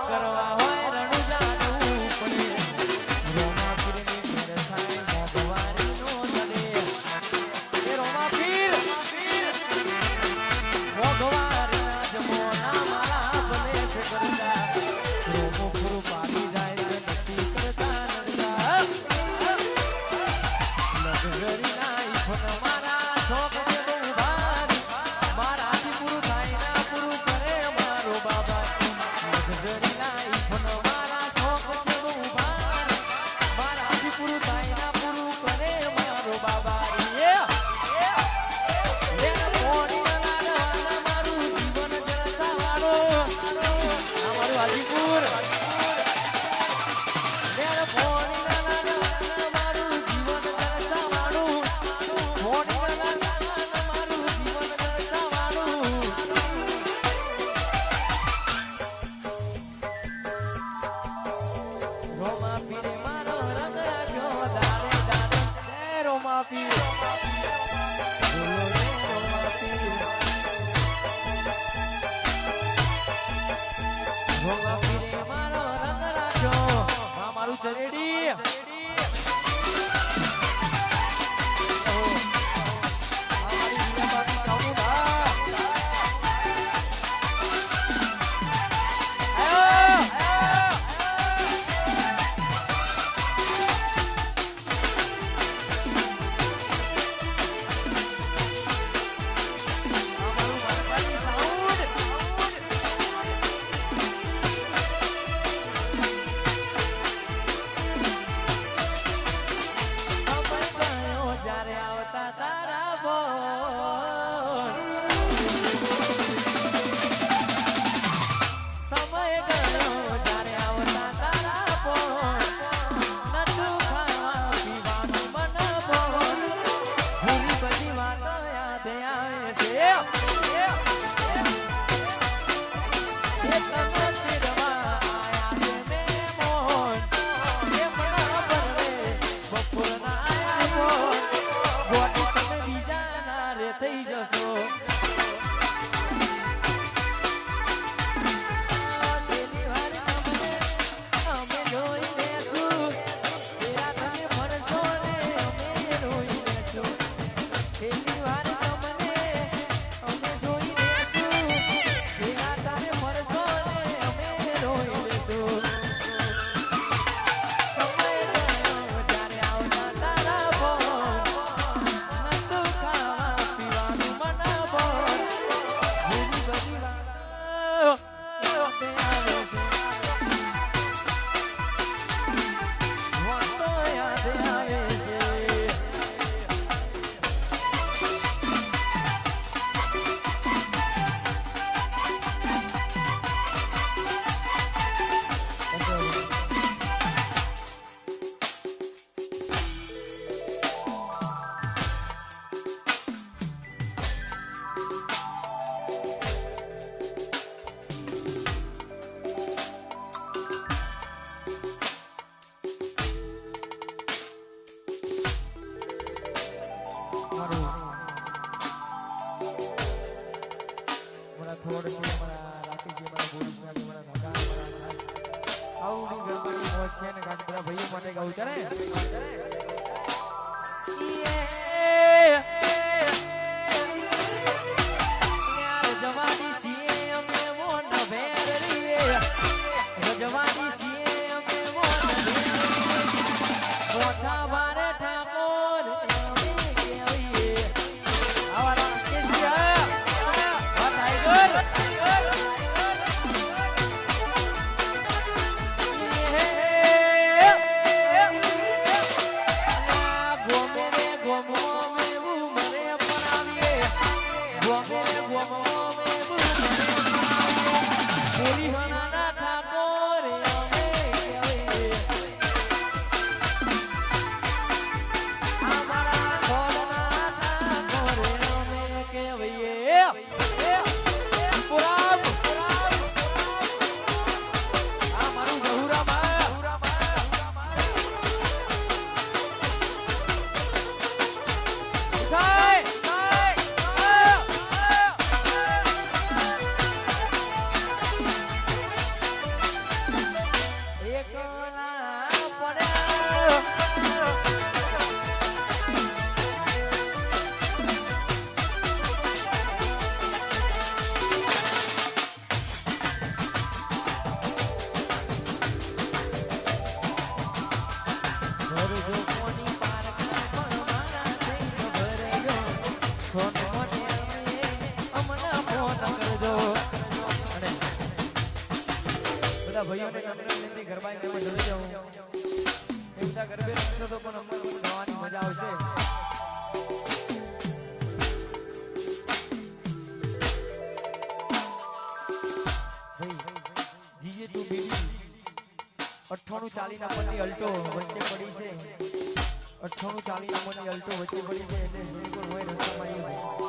કરવા હોય રણુ જાણવું પડે રોમા પીરની ઘેર થાય મોગવારીનો દડે એ રોમા પીર મોગવારીના જમોના મારા ભલે છે કરતા રોમો ખરું પાડી જાય છે નથી કરતા નડતા લગઝરીના ઈફન મારા શોખ છે બહુ ભારી મારાથી પૂરું થાય ના પૂરું કરે મારો બાબા લગઝરીના ઈફન મારા શોખ છે બહુ ભારી મારાથી પૂરું થાય ના પૂરું કરે મારો બાબા ચરેડી થઈ જશો ભાઈઓ માટે ગાવું છે ને બધા ભાઈઓને નમ્ર વિનંતી ગરબાઈને અમે ઢળી જાઉં એ બધા ગરબે રમશો તો પણ અમને ગાવાની મજા આવશે જીજે તું બીડી 98 40 નંબરની અલ્ટો વચ્ચે પડી છે 98 40 નંબરની અલ્ટો વચ્ચે પડી છે એટલે જે કોઈ હોય રસ્તામાં આવી હોય